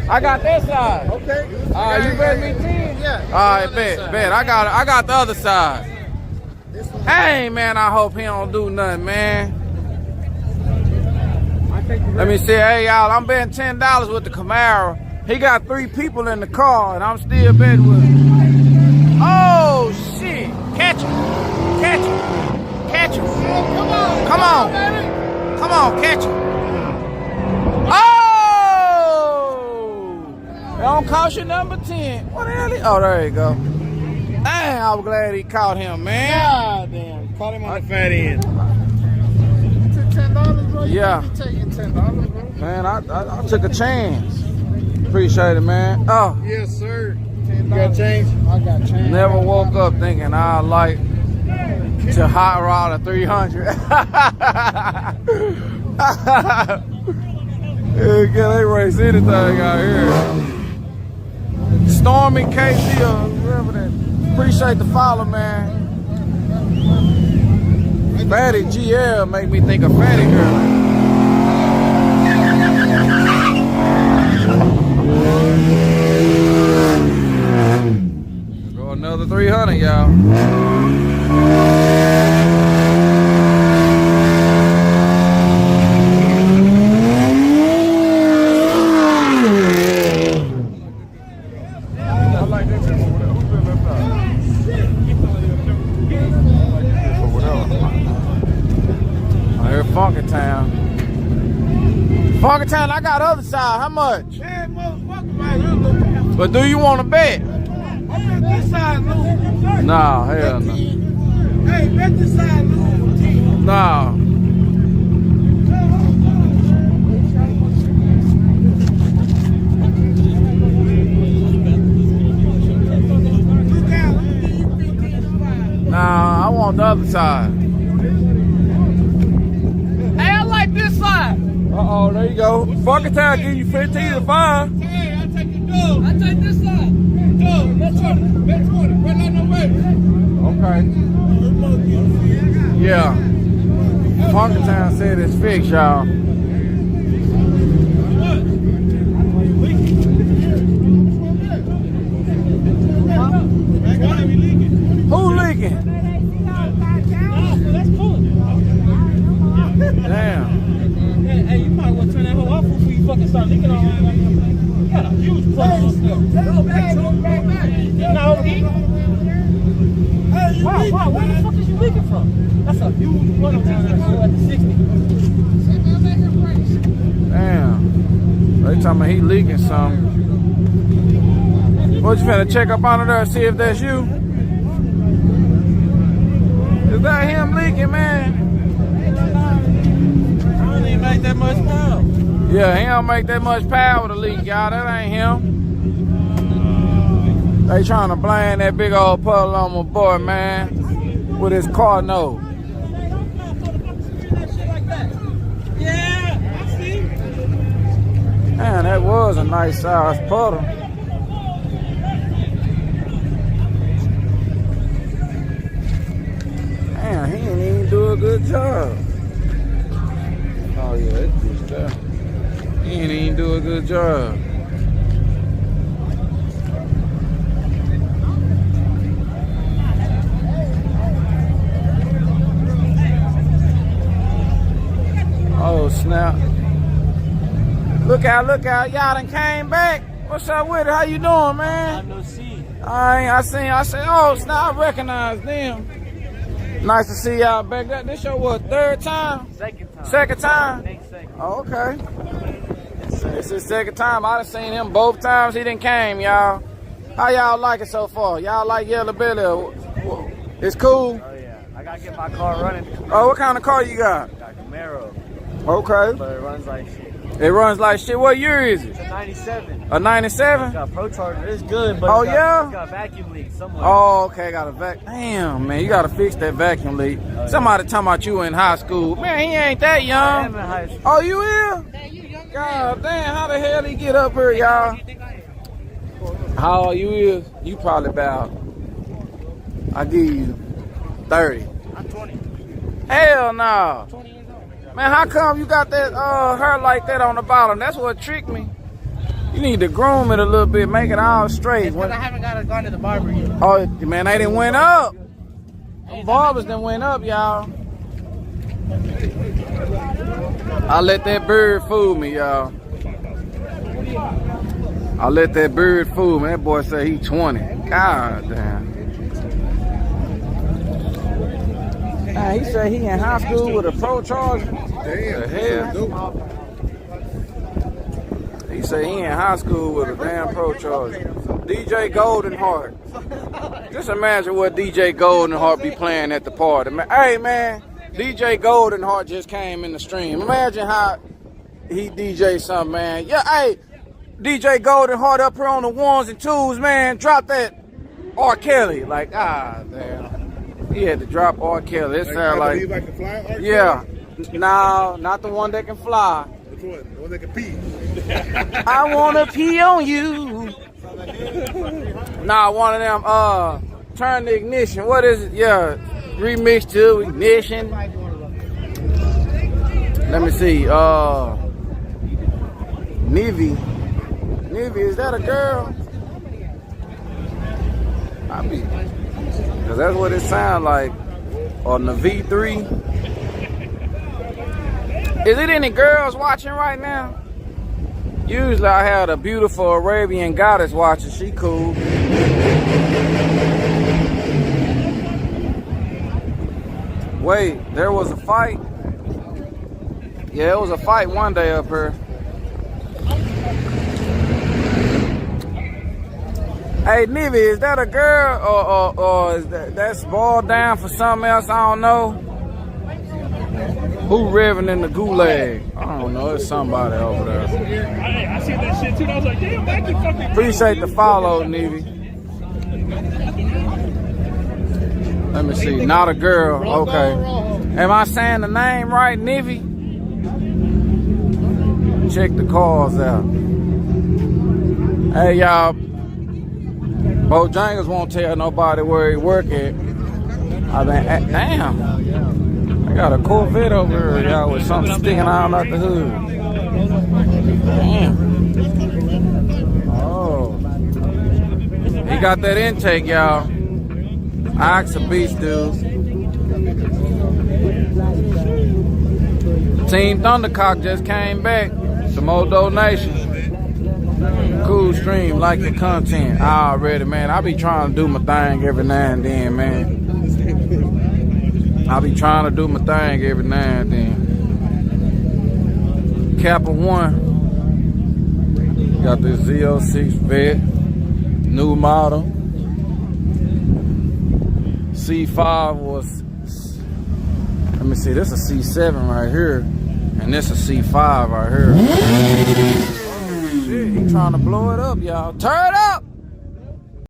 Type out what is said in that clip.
I got that side. Okay. All right, you bet me 10? Yeah. All right, bet. I got the other side. Hey, man, I hope he don't do nothing, man. Let me see. Hey, y'all, I'm betting $10 with the Camaro. He got 3 people in the car, and I'm still betting with him. Oh, shit. Catch him. Catch him. Catch him. Come on. Come on. Come on, catch him. Oh! It don't cost you number 10. What the hell? Oh, there you go. Dang, I'm glad he caught him, man. God damn. Caught him on the fat end. You took $10, bro? Yeah. You taking $10, bro? Man, I took a chance. Appreciate it, man. Oh. Yes, sir. $10. You got change? I got change. Never woke up thinking I like to hot rod a 300. Yeah, they race anything out here. Stormy KZ or whoever that. Appreciate the follow, man. Fatty GL make me think of Fatty Girl. Go another 300, y'all. Funky Town. Funky Town, I got other side. How much? Man, motherfucker, man. But do you want to bet? I bet this side lose. Nah, hell no. Hey, bet this side lose. Nah. Nah, I want the other side. This side. Uh-oh, there you go. Funky Town give you 15 to 5. Hey, I take the dub. I take this side. Dub, bet 20. Bet 20. Bet like no way. Okay. Yeah. Funky Town said it's fixed, y'all. Who leaking? Damn. Hey, you might want to turn that whole off before you fucking start leaking on. You got a huge problem on stuff. No, he. Wow, where the fuck is you leaking from? That's a huge one down there at the 60. Damn. They talking about he leaking something. What you finna check up under there and see if that's you? Is that him leaking, man? Make that much power. Yeah, he don't make that much power to leak, y'all. That ain't him. They trying to blame that big old puddle on my boy, man, with his car note. Yeah, I see. Man, that was a nice size puddle. Man, he didn't even do a good job. Oh yeah, that dude's there. He ain't even do a good job. Oh snap. Look out, y'all done came back. What's up with it? How you doing, man? I know see. I said, oh snap, I recognize them. Nice to see y'all back. This your what, third time? Second time? Oh, okay. It's his second time. I done seen him both times he done came, y'all. How y'all like it so far? Y'all like Yello Belly? It's cool? Oh yeah, I gotta get my car running. Oh, what kind of car you got? Got Camaro. Okay. But it runs like shit. It runs like shit. What year is it? It's a 97. A 97? It's got Prochargers. It's good, but it's got vacuum leaks somewhere. Oh, okay. Got a vacuum. Damn, man. You got to fix that vacuum leak. Somebody talking about you in high school. Man, he ain't that young. I am in high school. Oh, you is? God damn, how the hell he get up here, y'all? How old you is? You probably about, I give you 30. I'm 20. Hell no. 20 years old. Man, how come you got that hair like that on the bottom? That's what tricked me. You need to groom it a little bit, make it all straight. Because I haven't gone to the barber yet. Oh, man, they done went up. Them barbers done went up, y'all. I let that bird fool me, y'all. I let that bird fool me. That boy said he 20. God damn. He said he in high school with a Procharger. Damn. The hell? He said he in high school with a damn Procharger. DJ Goldenheart. Just imagine what DJ Goldenheart be playing at the party. Hey, man. DJ Goldenheart just came in the stream. Imagine how he DJ something, man. Yeah, hey, DJ Goldenheart up here on the ones and twos, man. Drop that R. Kelly. Like, damn. He had to drop R. Kelly. It sound like the fly R. Yeah. No, not the one that can fly. Which one? The one that can pee. I wanna pee on you. Nah, one of them, turn the ignition. What is it? Yeah. Remix to ignition. Let me see. Nivy, is that a girl? Cause that's what it sounds like. On the V3. Is it any girls watching right now? Usually I had a beautiful Arabian goddess watching. She cool. Wait, there was a fight? Yeah, it was a fight one day up here. Hey, Nivy, is that a girl or is that's balled down for something else? I don't know. Who revving in the gulag? I don't know. It's somebody over there. I see that shit too. And I was like, damn, that can fucking. Appreciate the follow, Nivy. Let me see. Not a girl. Okay. Am I saying the name right, Nivy? Check the cars out. Hey, y'all. Bojangles won't tell nobody where he work at. I mean, damn. I got a Corvette over here, y'all, with something sticking out the hood. Damn. Oh. He got that intake, y'all. Ox a beast, dude. Team Thundercock just came back. Some old donations. Cool stream, like the content. Already, man. I be trying to do my thing every now and then, man. I be trying to do my thing every now and then. Kappa 1. Got this Z06 vet. New model. C5 was, let me see, this is a C7 right here. And this is a C5 right here. Oh, shit, he trying to blow it up, y'all. Turn it up!